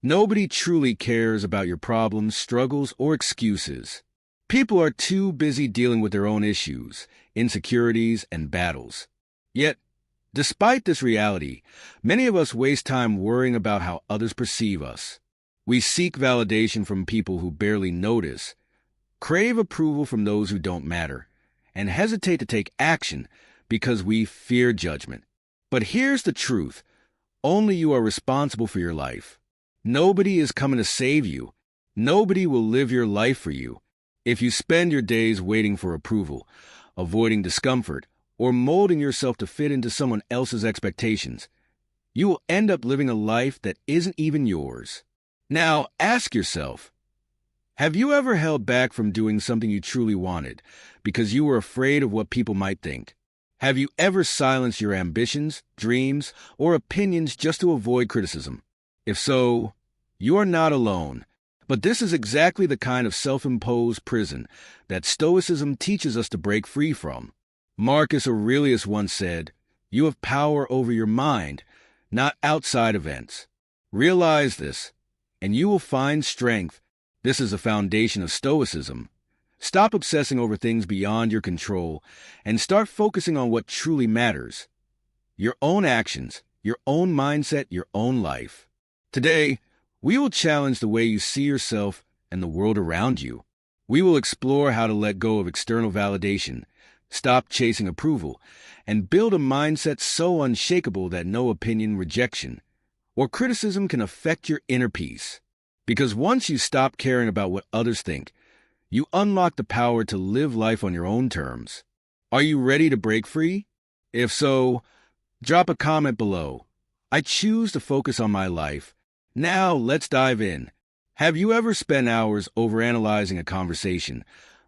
Nobody truly cares about your problems, struggles, or excuses. People are too busy dealing with their own issues, insecurities, and battles. Yet, despite this reality, many of us waste time worrying about how others perceive us. We seek validation from people who barely notice, crave approval from those who don't matter, and hesitate to take action because we fear judgment. But here's the truth. Only you are responsible for your life. Nobody is coming to save you. Nobody will live your life for you. If you spend your days waiting for approval, avoiding discomfort, or molding yourself to fit into someone else's expectations, you will end up living a life that isn't even yours. Now, ask yourself, have you ever held back from doing something you truly wanted because you were afraid of what people might think? Have you ever silenced your ambitions, dreams, or opinions just to avoid criticism? If so, you are not alone. But this is exactly the kind of self-imposed prison that Stoicism teaches us to break free from. Marcus Aurelius once said, "You have power over your mind, not outside events." Realize this, and you will find strength. This is the foundation of Stoicism. Stop obsessing over things beyond your control and start focusing on what truly matters. Your own actions, your own mindset, your own life. Today, we will challenge the way you see yourself and the world around you. We will explore how to let go of external validation, stop chasing approval, and build a mindset so unshakable that no opinion, rejection, or criticism can affect your inner peace. Because once you stop caring about what others think, you unlock the power to live life on your own terms. Are you ready to break free? If so, drop a comment below. I choose to focus on my life. Now, let's dive in. Have you ever spent hours overanalyzing a conversation,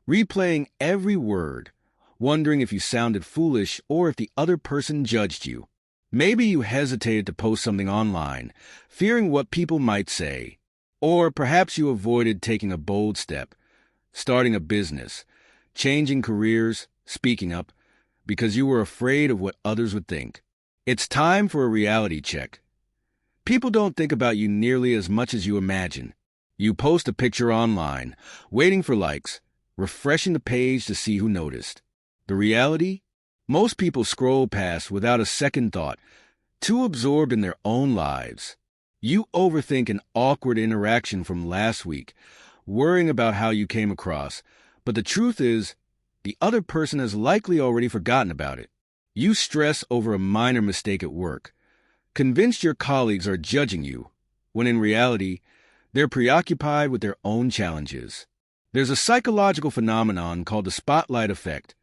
replaying every word, wondering if you sounded foolish or if the other person judged you? Maybe you hesitated to post something online, fearing what people might say. Or perhaps you avoided taking a bold step, starting a business, changing careers, speaking up, because you were afraid of what others would think. It's time for a reality check. People don't think about you nearly as much as you imagine. You post a picture online, waiting for likes, refreshing the page to see who noticed. The reality? Most people scroll past without a second thought, too absorbed in their own lives. You overthink an awkward interaction from last week, worrying about how you came across, but the truth is, the other person has likely already forgotten about it. You stress over a minor mistake at work, convinced your colleagues are judging you, when in reality, they're preoccupied with their own challenges. There's a psychological phenomenon called the spotlight effect,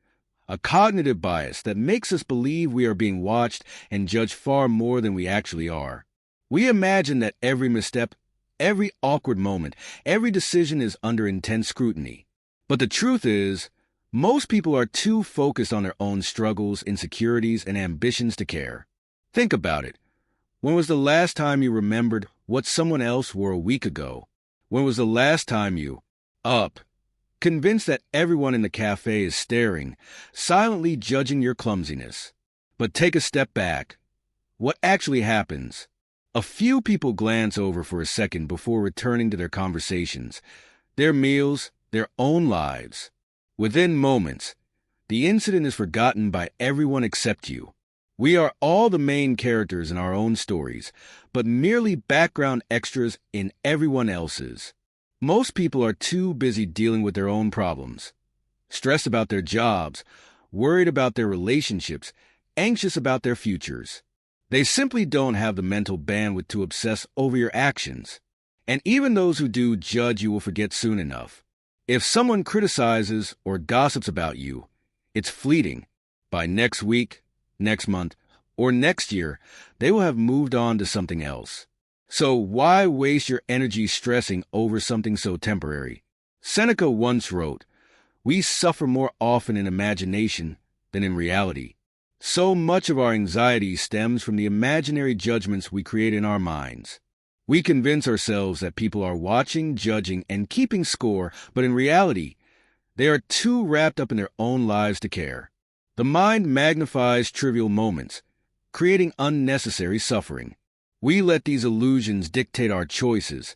a cognitive bias that makes us believe we are being watched and judged far more than we actually are. We imagine that every misstep, every awkward moment, every decision is under intense scrutiny. But the truth is, most people are too focused on their own struggles, insecurities, and ambitions to care. Think about it. When was the last time you remembered what someone else wore a week ago? When was the last time you, convinced that everyone in the cafe is staring, silently judging your clumsiness? But take a step back. What actually happens? A few people glance over for a second before returning to their conversations, their meals, their own lives. Within moments, the incident is forgotten by everyone except you. We are all the main characters in our own stories, but merely background extras in everyone else's. Most people are too busy dealing with their own problems, stressed about their jobs, worried about their relationships, anxious about their futures. They simply don't have the mental bandwidth to obsess over your actions. And even those who do judge you will forget soon enough. If someone criticizes or gossips about you, it's fleeting. By next week, next month, or next year, they will have moved on to something else. So why waste your energy stressing over something so temporary? Seneca once wrote, "We suffer more often in imagination than in reality." So much of our anxiety stems from the imaginary judgments we create in our minds. We convince ourselves that people are watching, judging, and keeping score, but in reality, they are too wrapped up in their own lives to care. The mind magnifies trivial moments, creating unnecessary suffering. We let these illusions dictate our choices,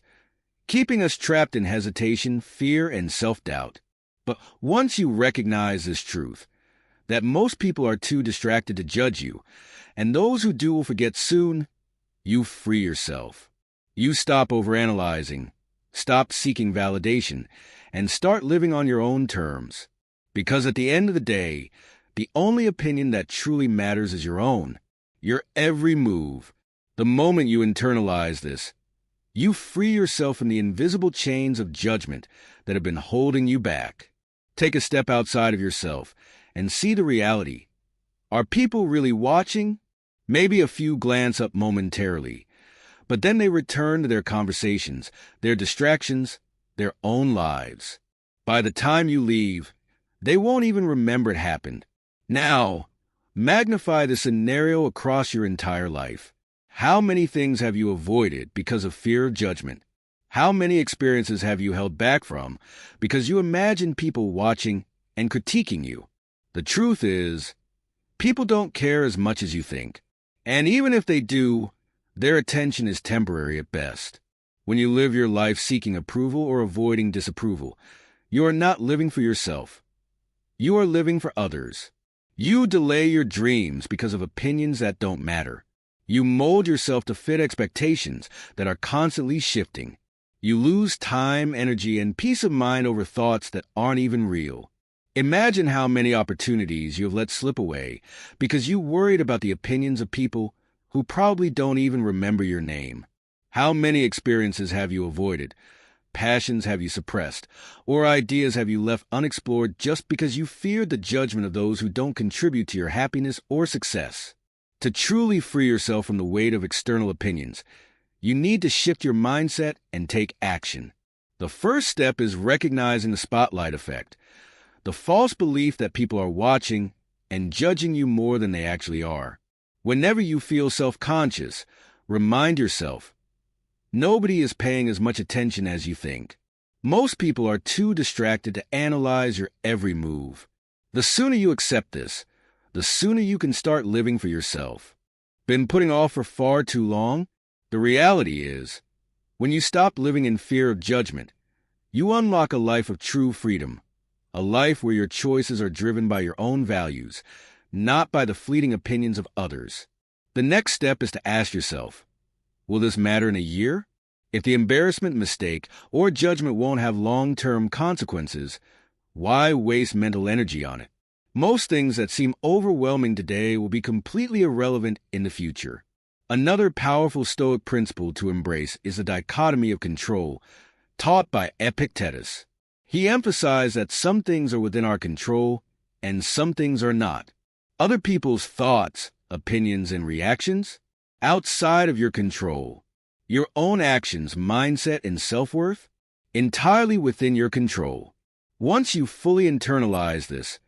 keeping us trapped in hesitation, fear, and self-doubt. But once you recognize this truth, that most people are too distracted to judge you, and those who do will forget soon, you free yourself. You stop overanalyzing, stop seeking validation, and start living on your own terms. Because at the end of the day, the only opinion that truly matters is your own. Your every move. The moment you internalize this, you free yourself from the invisible chains of judgment that have been holding you back. Take a step outside of yourself and see the reality. Are people really watching? Maybe a few glance up momentarily, but then they return to their conversations, their distractions, their own lives. By the time you leave, they won't even remember it happened. Now, magnify the scenario across your entire life. How many things have you avoided because of fear of judgment? How many experiences have you held back from because you imagined people watching and critiquing you? The truth is, people don't care as much as you think. And even if they do, their attention is temporary at best. When you live your life seeking approval or avoiding disapproval, you are not living for yourself. You are living for others. You delay your dreams because of opinions that don't matter. You mold yourself to fit expectations that are constantly shifting. You lose time, energy, and peace of mind over thoughts that aren't even real. Imagine how many opportunities you have let slip away because you worried about the opinions of people who probably don't even remember your name. How many experiences have you avoided? Passions have you suppressed? Or ideas have you left unexplored just because you feared the judgment of those who don't contribute to your happiness or success? To truly free yourself from the weight of external opinions, you need to shift your mindset and take action. The first step is recognizing the spotlight effect, the false belief that people are watching and judging you more than they actually are. Whenever you feel self-conscious, remind yourself, nobody is paying as much attention as you think. Most people are too distracted to analyze your every move. The sooner you accept this, the sooner you can start living for yourself. Been putting off for far too long? The reality is, when you stop living in fear of judgment, you unlock a life of true freedom, a life where your choices are driven by your own values, not by the fleeting opinions of others. The next step is to ask yourself, will this matter in a year? If the embarrassment, mistake, or judgment won't have long-term consequences, why waste mental energy on it? Most things that seem overwhelming today will be completely irrelevant in the future. Another powerful Stoic principle to embrace is the dichotomy of control, taught by Epictetus. He emphasized that some things are within our control and some things are not. Other people's thoughts, opinions, and reactions, outside of your control. Your own actions, mindset, and self-worth, entirely within your control. Once you fully internalize this,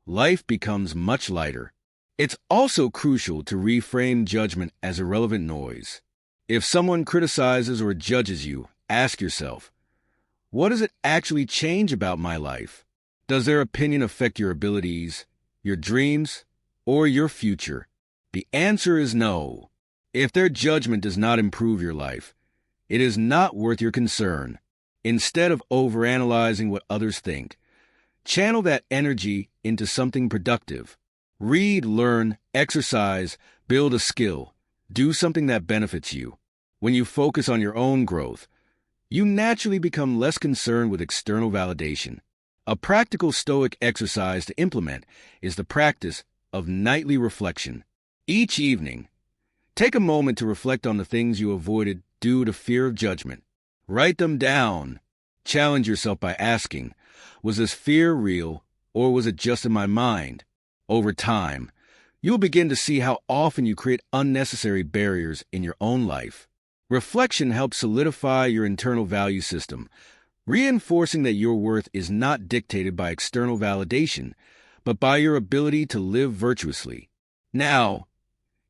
life becomes much lighter. It's also crucial to reframe judgment as irrelevant noise. If someone criticizes or judges you, ask yourself, what does it actually change about my life? Does their opinion affect your abilities, your dreams, or your future? The answer is no. If their judgment does not improve your life, it is not worth your concern. Instead of overanalyzing what others think, channel that energy into something productive. Read, learn, exercise, build a skill, do something that benefits you. When you focus on your own growth, you naturally become less concerned with external validation. A practical Stoic exercise to implement is the practice of nightly reflection. Each evening, take a moment to reflect on the things you avoided due to fear of judgment. Write them down. Challenge yourself by asking, was this fear real or was it just in my mind? Over time, you'll begin to see how often you create unnecessary barriers in your own life. Reflection helps solidify your internal value system, reinforcing that your worth is not dictated by external validation, but by your ability to live virtuously. Now,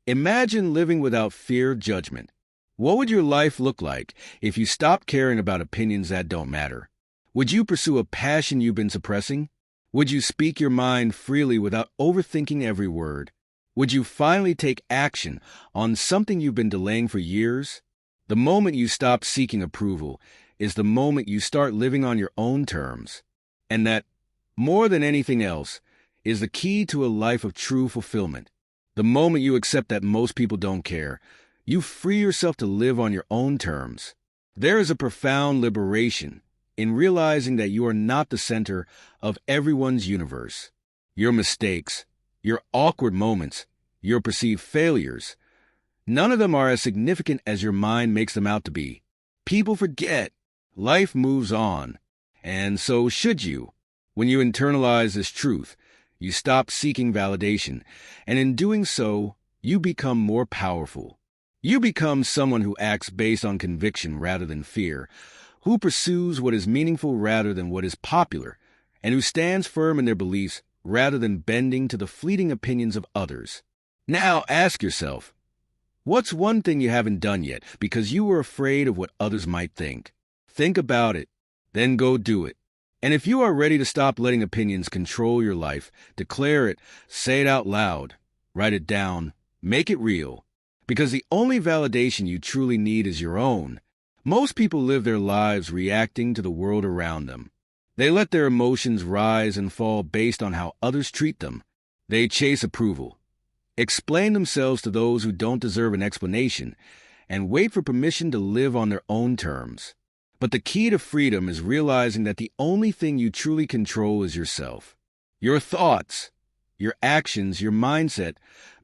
imagine living without fear of judgment. What would your life look like if you stopped caring about opinions that don't matter? Would you pursue a passion you've been suppressing? Would you speak your mind freely without overthinking every word? Would you finally take action on something you've been delaying for years? The moment you stop seeking approval is the moment you start living on your own terms. And that, more than anything else, is the key to a life of true fulfillment. The moment you accept that most people don't care, you free yourself to live on your own terms. There is a profound liberation in realizing that you are not the center of everyone's universe. Your mistakes, your awkward moments, your perceived failures, none of them are as significant as your mind makes them out to be. People forget. Life moves on. And so should you. When you internalize this truth, you stop seeking validation, and in doing so, you become more powerful. You become someone who acts based on conviction rather than fear, who pursues what is meaningful rather than what is popular, and who stands firm in their beliefs rather than bending to the fleeting opinions of others. Now ask yourself, what's one thing you haven't done yet because you were afraid of what others might think? Think about it, then go do it. And if you are ready to stop letting opinions control your life, declare it, say it out loud, write it down, make it real. Because the only validation you truly need is your own. Most people live their lives reacting to the world around them. They let their emotions rise and fall based on how others treat them. They chase approval, explain themselves to those who don't deserve an explanation, and wait for permission to live on their own terms. But the key to freedom is realizing that the only thing you truly control is yourself. Your thoughts, your actions, your mindset,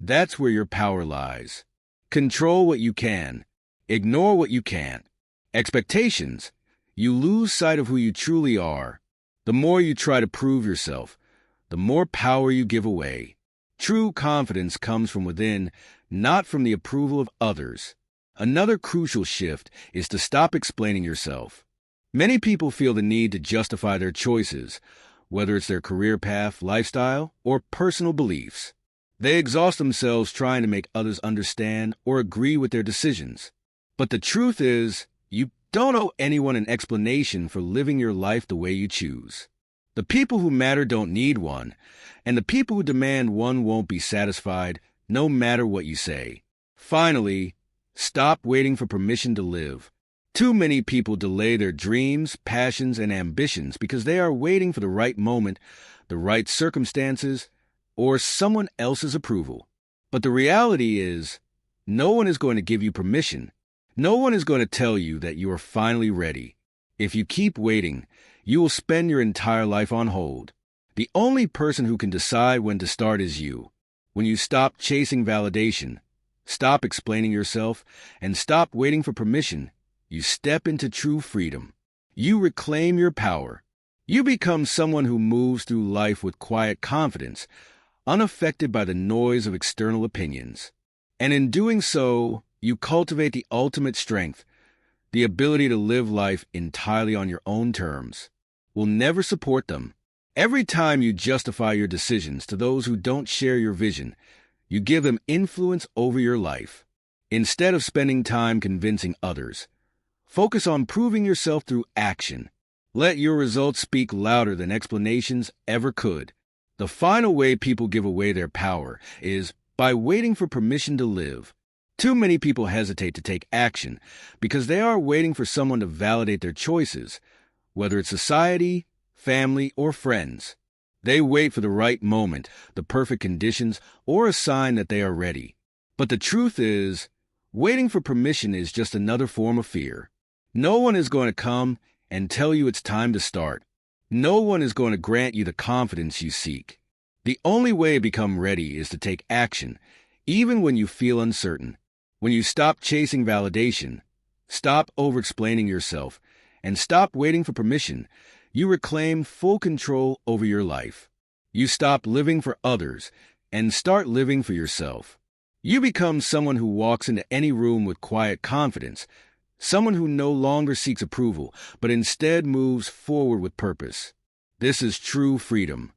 that's where your power lies. Control what you can. Ignore what you can't. Expectations. You lose sight of who you truly are. The more you try to prove yourself, the more power you give away. True confidence comes from within, not from the approval of others. Another crucial shift is to stop explaining yourself. Many people feel the need to justify their choices, whether it's their career path, lifestyle, or personal beliefs. They exhaust themselves trying to make others understand or agree with their decisions. But the truth is, you don't owe anyone an explanation for living your life the way you choose. The people who matter don't need one, and the people who demand one won't be satisfied no matter what you say. Finally, stop waiting for permission to live. Too many people delay their dreams, passions, and ambitions because they are waiting for the right moment, the right circumstances, or someone else's approval. But the reality is, no one is going to give you permission. No one is going to tell you that you are finally ready. If you keep waiting, you will spend your entire life on hold. The only person who can decide when to start is you. When you stop chasing validation, stop explaining yourself, and stop waiting for permission, you step into true freedom. You reclaim your power. You become someone who moves through life with quiet confidence, unaffected by the noise of external opinions. And in doing so, you cultivate the ultimate strength, the ability to live life entirely on your own terms. Will never support them. Every time you justify your decisions to those who don't share your vision, you give them influence over your life. Instead of spending time convincing others, focus on proving yourself through action. Let your results speak louder than explanations ever could. The final way people give away their power is by waiting for permission to live. Too many people hesitate to take action because they are waiting for someone to validate their choices, whether it's society, family, or friends. They wait for the right moment, the perfect conditions, or a sign that they are ready. But the truth is, waiting for permission is just another form of fear. No one is going to come and tell you it's time to start. No one is going to grant you the confidence you seek. The only way to become ready is to take action, even when you feel uncertain. When you stop chasing validation, stop over-explaining yourself, and stop waiting for permission, you reclaim full control over your life. You stop living for others and start living for yourself. You become someone who walks into any room with quiet confidence, someone who no longer seeks approval, but instead moves forward with purpose. This is true freedom,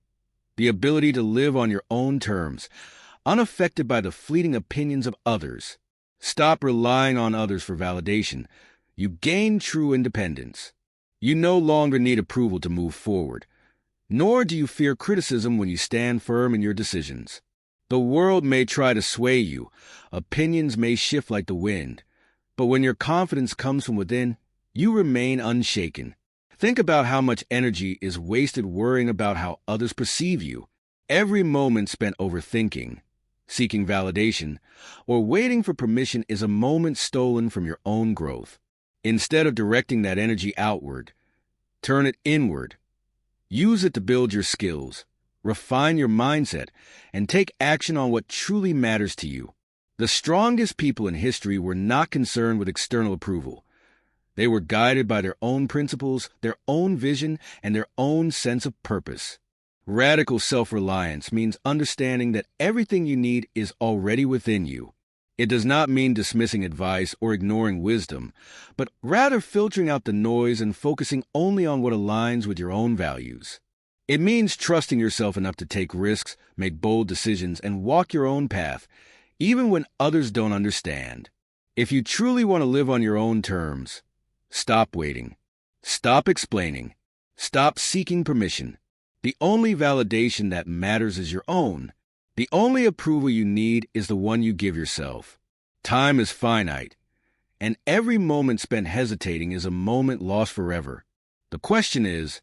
the ability to live on your own terms, unaffected by the fleeting opinions of others. Stop relying on others for validation. You gain true independence. You no longer need approval to move forward, nor do you fear criticism when you stand firm in your decisions. The world may try to sway you, opinions may shift like the wind, but when your confidence comes from within, you remain unshaken. Think about how much energy is wasted worrying about how others perceive you. Every moment spent overthinking, seeking validation, or waiting for permission is a moment stolen from your own growth. Instead of directing that energy outward, turn it inward. Use it to build your skills, refine your mindset, and take action on what truly matters to you. The strongest people in history were not concerned with external approval. They were guided by their own principles, their own vision, and their own sense of purpose. Radical self-reliance means understanding that everything you need is already within you. It does not mean dismissing advice or ignoring wisdom, but rather filtering out the noise and focusing only on what aligns with your own values. It means trusting yourself enough to take risks, make bold decisions, and walk your own path, even when others don't understand. If you truly want to live on your own terms, stop waiting. Stop explaining. Stop seeking permission. The only validation that matters is your own. The only approval you need is the one you give yourself. Time is finite, and every moment spent hesitating is a moment lost forever. The question is,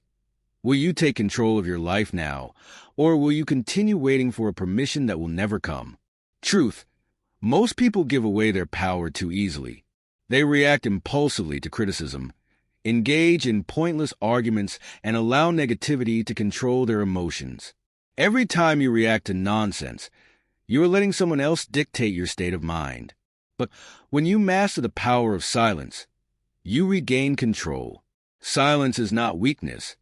will you take control of your life now, or will you continue waiting for a permission that will never come? Truth, most people give away their power too easily. They react impulsively to criticism, engage in pointless arguments, and allow negativity to control their emotions. Every time you react to nonsense, you are letting someone else dictate your state of mind. But when you master the power of silence, you regain control. Silence is not weakness.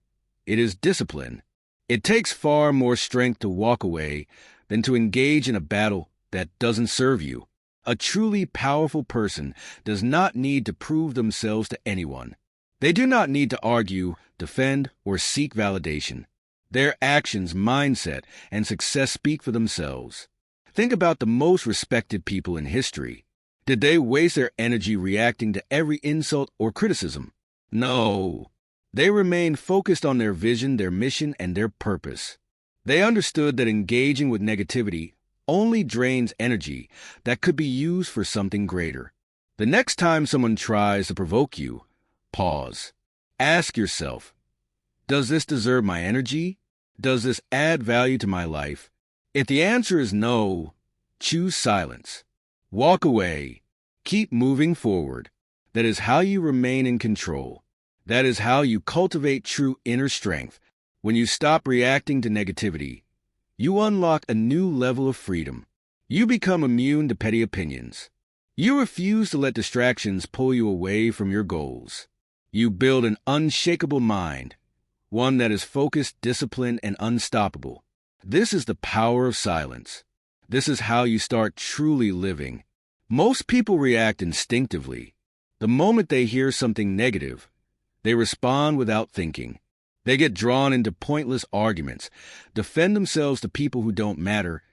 It is discipline. It takes far more strength to walk away than to engage in a battle that doesn't serve you. A truly powerful person does not need to prove themselves to anyone. They do not need to argue, defend, or seek validation. Their actions, mindset, and success speak for themselves. Think about the most respected people in history. Did they waste their energy reacting to every insult or criticism? No. They remained focused on their vision, their mission, and their purpose. They understood that engaging with negativity only drains energy that could be used for something greater. The next time someone tries to provoke you, pause. Ask yourself, does this deserve my energy? Does this add value to my life? If the answer is no, choose silence. Walk away. Keep moving forward. That is how you remain in control. That is how you cultivate true inner strength. When you stop reacting to negativity, you unlock a new level of freedom. You become immune to petty opinions. You refuse to let distractions pull you away from your goals. You build an unshakable mind, one that is focused, disciplined, and unstoppable. This is the power of silence. This is how you start truly living. Most people react instinctively. The moment they hear something negative, they respond without thinking. They get drawn into pointless arguments, defend themselves to people who don't matter,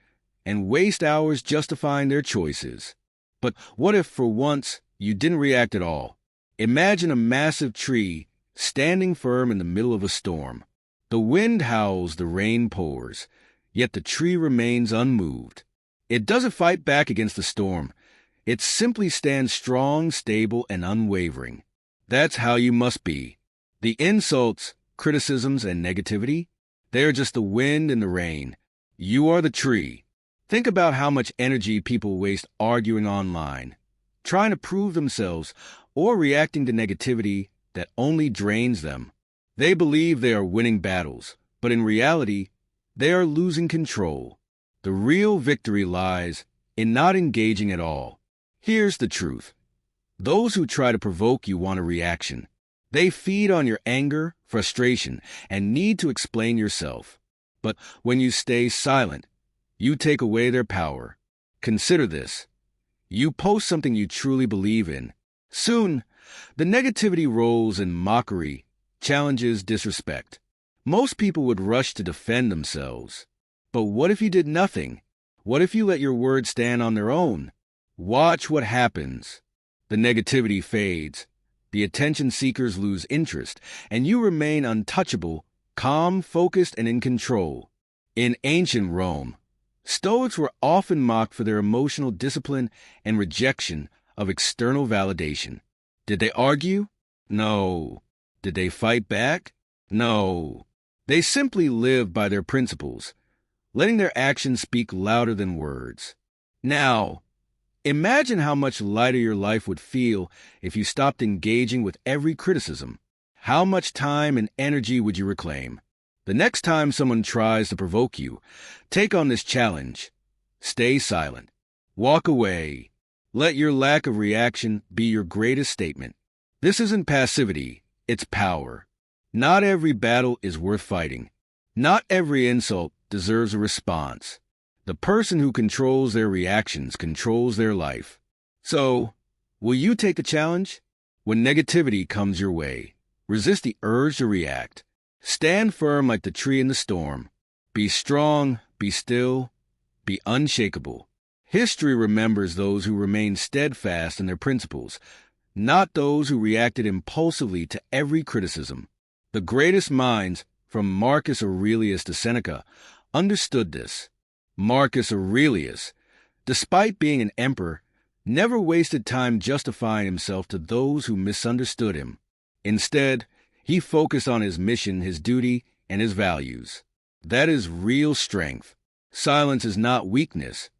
and waste hours justifying their choices. But what if, for once, you didn't react at all? Imagine a massive tree standing firm in the middle of a storm. The wind howls, the rain pours, yet the tree remains unmoved. It doesn't fight back against the storm. It simply stands strong, stable, and unwavering. That's how you must be. The insults, criticisms, and negativity, they're just the wind and the rain. You are the tree. Think about how much energy people waste arguing online, trying to prove themselves, or reacting to negativity that only drains them. They believe they are winning battles, but in reality, they are losing control. The real victory lies in not engaging at all. Here's the truth. Those who try to provoke you want a reaction. They feed on your anger, frustration, and need to explain yourself. But when you stay silent, you take away their power. Consider this. You post something you truly believe in. Soon, the negativity rolls in mockery, challenges, disrespect. Most people would rush to defend themselves. But what if you did nothing? What if you let your words stand on their own? Watch what happens. The negativity fades. The attention seekers lose interest, and you remain untouchable, calm, focused, and in control. In ancient Rome, Stoics were often mocked for their emotional discipline and rejection of external validation. Did they argue? No. Did they fight back? No. They simply lived by their principles, letting their actions speak louder than words. Now, imagine how much lighter your life would feel if you stopped engaging with every criticism. How much time and energy would you reclaim? The next time someone tries to provoke you, take on this challenge. Stay silent. Walk away. Let your lack of reaction be your greatest statement. This isn't passivity, it's power. Not every battle is worth fighting. Not every insult deserves a response. The person who controls their reactions controls their life. So, will you take the challenge? When negativity comes your way, resist the urge to react. Stand firm like the tree in the storm. Be strong, be still, be unshakable. History remembers those who remained steadfast in their principles, not those who reacted impulsively to every criticism. The greatest minds, from Marcus Aurelius to Seneca, understood this. Marcus Aurelius, despite being an emperor, never wasted time justifying himself to those who misunderstood him. Instead, he focused on his mission, his duty, and his values. That is real strength. Silence is not weakness.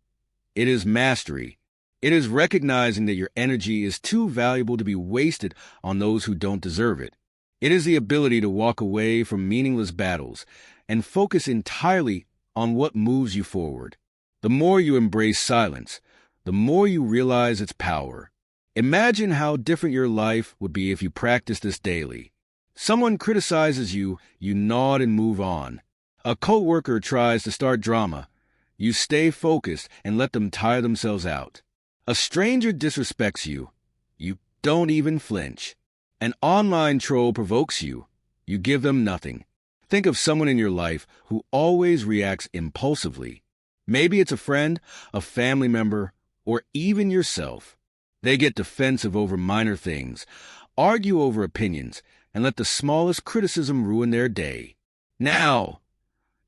It is mastery. It is recognizing that your energy is too valuable to be wasted on those who don't deserve it. It is the ability to walk away from meaningless battles and focus entirely on what moves you forward. The more you embrace silence, the more you realize its power. Imagine how different your life would be if you practiced this daily. Someone criticizes you, you nod and move on. A coworker tries to start drama. You stay focused and let them tire themselves out. A stranger disrespects you. You don't even flinch. An online troll provokes you. You give them nothing. Think of someone in your life who always reacts impulsively. Maybe it's a friend, a family member, or even yourself. They get defensive over minor things, argue over opinions, and let the smallest criticism ruin their day. Now,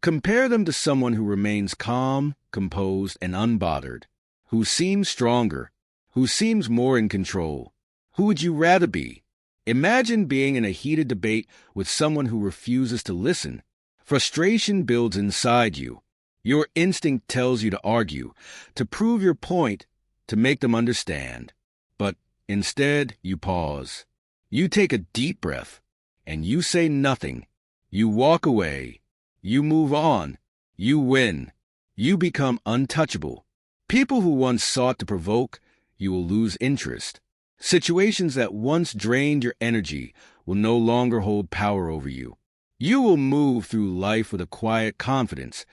compare them to someone who remains calm, composed, and unbothered, who seems stronger, who seems more in control. Who would you rather be? Imagine being in a heated debate with someone who refuses to listen. Frustration builds inside you. Your instinct tells you to argue, to prove your point, to make them understand. But instead, you pause. You take a deep breath, and you say nothing. You walk away. You move on. You win. You become untouchable. People who once sought to provoke, you will lose interest. Situations that once drained your energy will no longer hold power over you. You will move through life with a quiet confidence,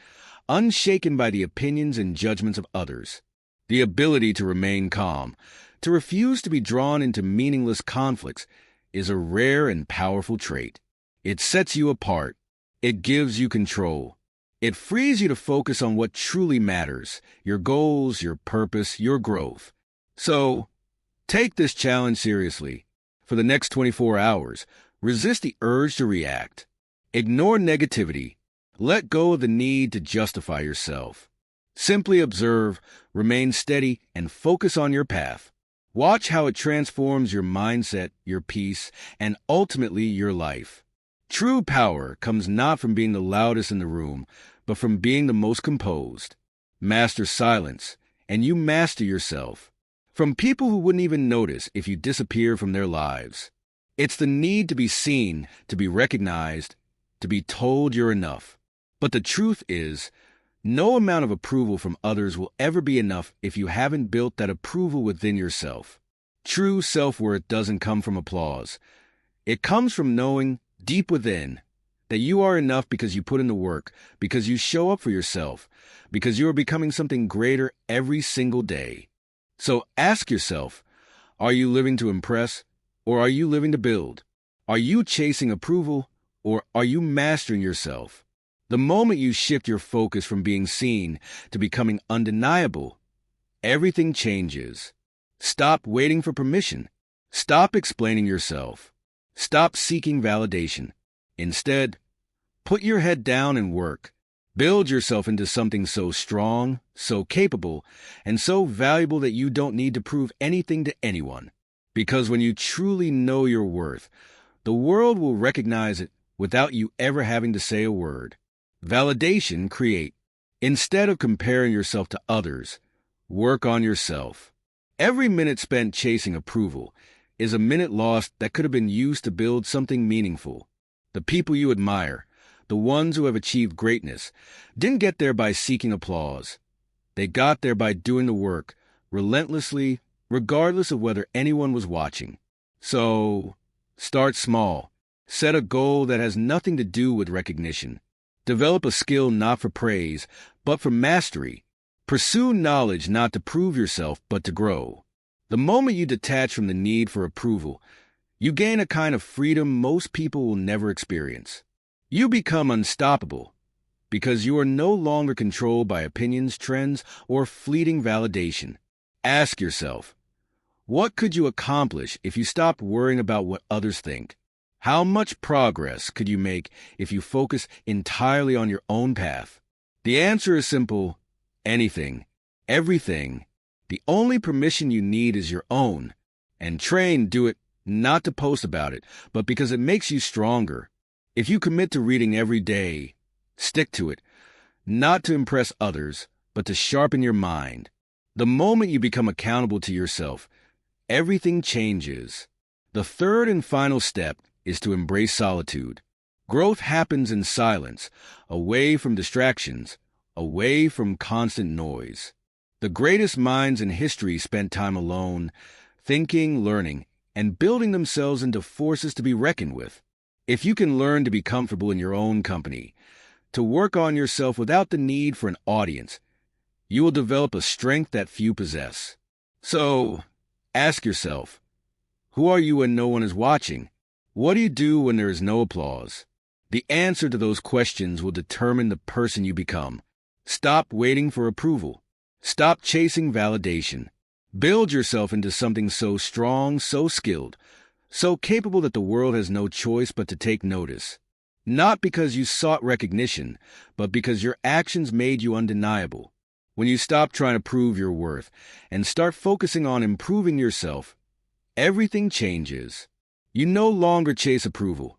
unshaken by the opinions and judgments of others. The ability to remain calm, to refuse to be drawn into meaningless conflicts, is a rare and powerful trait. It sets you apart. It gives you control. It frees you to focus on what truly matters, your goals, your purpose, your growth. So, take this challenge seriously. For the next 24 hours, resist the urge to react. Ignore negativity. Let go of the need to justify yourself. Simply observe, remain steady, and focus on your path. Watch how it transforms your mindset, your peace, and ultimately your life. True power comes not from being the loudest in the room, but from being the most composed. Master silence, and you master yourself. From people who wouldn't even notice if you disappear from their lives. It's the need to be seen, to be recognized, to be told you're enough. But the truth is, no amount of approval from others will ever be enough if you haven't built that approval within yourself. True self-worth doesn't come from applause. It comes from knowing, deep within, that you are enough because you put in the work, because you show up for yourself, because you are becoming something greater every single day. So ask yourself, are you living to impress, or are you living to build? Are you chasing approval, or are you mastering yourself? The moment you shift your focus from being seen to becoming undeniable, everything changes. Stop waiting for permission. Stop explaining yourself. Stop seeking validation. Instead, put your head down and work. Build yourself into something so strong, so capable, and so valuable that you don't need to prove anything to anyone. Because when you truly know your worth, the world will recognize it without you ever having to say a word. Validation create. Instead of comparing yourself to others, work on yourself. Every minute spent chasing approval is a minute lost that could have been used to build something meaningful. The people you admire, the ones who have achieved greatness, didn't get there by seeking applause. They got there by doing the work, relentlessly, regardless of whether anyone was watching. So, start small. Set a goal that has nothing to do with recognition. Develop a skill not for praise, but for mastery. Pursue knowledge not to prove yourself, but to grow. The moment you detach from the need for approval, you gain a kind of freedom most people will never experience. You become unstoppable because you are no longer controlled by opinions, trends, or fleeting validation. Ask yourself, what could you accomplish if you stopped worrying about what others think? How much progress could you make if you focus entirely on your own path? The answer is simple: anything, everything. The only permission you need is your own. And do it not to post about it, but because it makes you stronger. If you commit to reading every day, stick to it, not to impress others, but to sharpen your mind. The moment you become accountable to yourself, everything changes. The third and final step is to embrace solitude. Growth happens in silence, away from distractions, away from constant noise. The greatest minds in history spent time alone, thinking, learning, and building themselves into forces to be reckoned with. If you can learn to be comfortable in your own company, to work on yourself without the need for an audience, you will develop a strength that few possess. So, ask yourself, who are you when no one is watching? What do you do when there is no applause? The answer to those questions will determine the person you become. Stop waiting for approval. Stop chasing validation. Build yourself into something so strong, so skilled, so capable that the world has no choice but to take notice. Not because you sought recognition, but because your actions made you undeniable. When you stop trying to prove your worth and start focusing on improving yourself, everything changes. You no longer chase approval.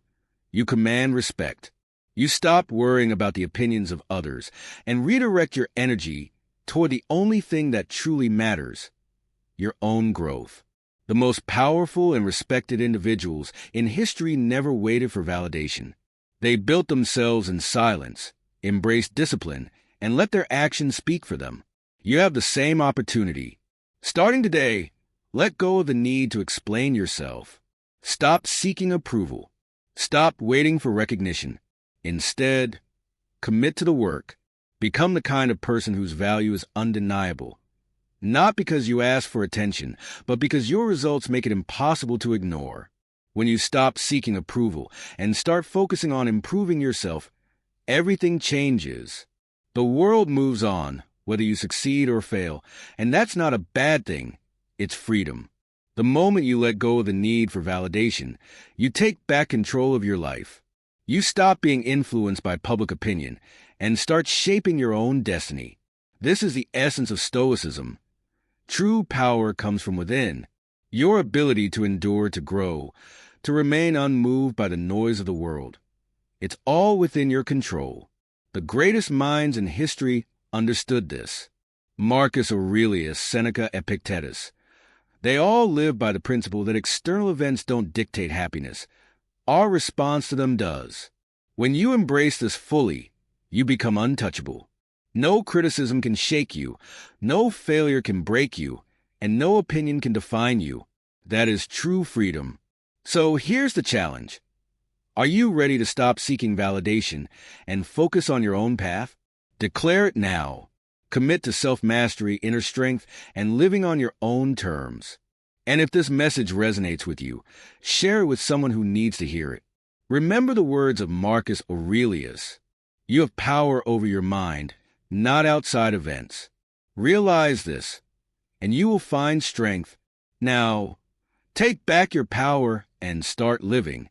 You command respect. You stop worrying about the opinions of others and redirect your energy toward the only thing that truly matters: your own growth. The most powerful and respected individuals in history never waited for validation. They built themselves in silence, embraced discipline, and let their actions speak for them. You have the same opportunity. Starting today, let go of the need to explain yourself. Stop seeking approval. Stop waiting for recognition. Instead, commit to the work. Become the kind of person whose value is undeniable. Not because you ask for attention, but because your results make it impossible to ignore. When you stop seeking approval and start focusing on improving yourself, everything changes. The world moves on, whether you succeed or fail, and that's not a bad thing. It's freedom. The moment you let go of the need for validation, you take back control of your life. You stop being influenced by public opinion and start shaping your own destiny. This is the essence of Stoicism. True power comes from within. Your ability to endure, to grow, to remain unmoved by the noise of the world. It's all within your control. The greatest minds in history understood this. Marcus Aurelius, Seneca, Epictetus. They all live by the principle that external events don't dictate happiness. Our response to them does. When you embrace this fully, you become untouchable. No criticism can shake you, no failure can break you, and no opinion can define you. That is true freedom. So here's the challenge. Are you ready to stop seeking validation and focus on your own path? Declare it now. Commit to self-mastery, inner strength, and living on your own terms. And if this message resonates with you, share it with someone who needs to hear it. Remember the words of Marcus Aurelius. You have power over your mind, not outside events. Realize this, and you will find strength. Now, take back your power and start living.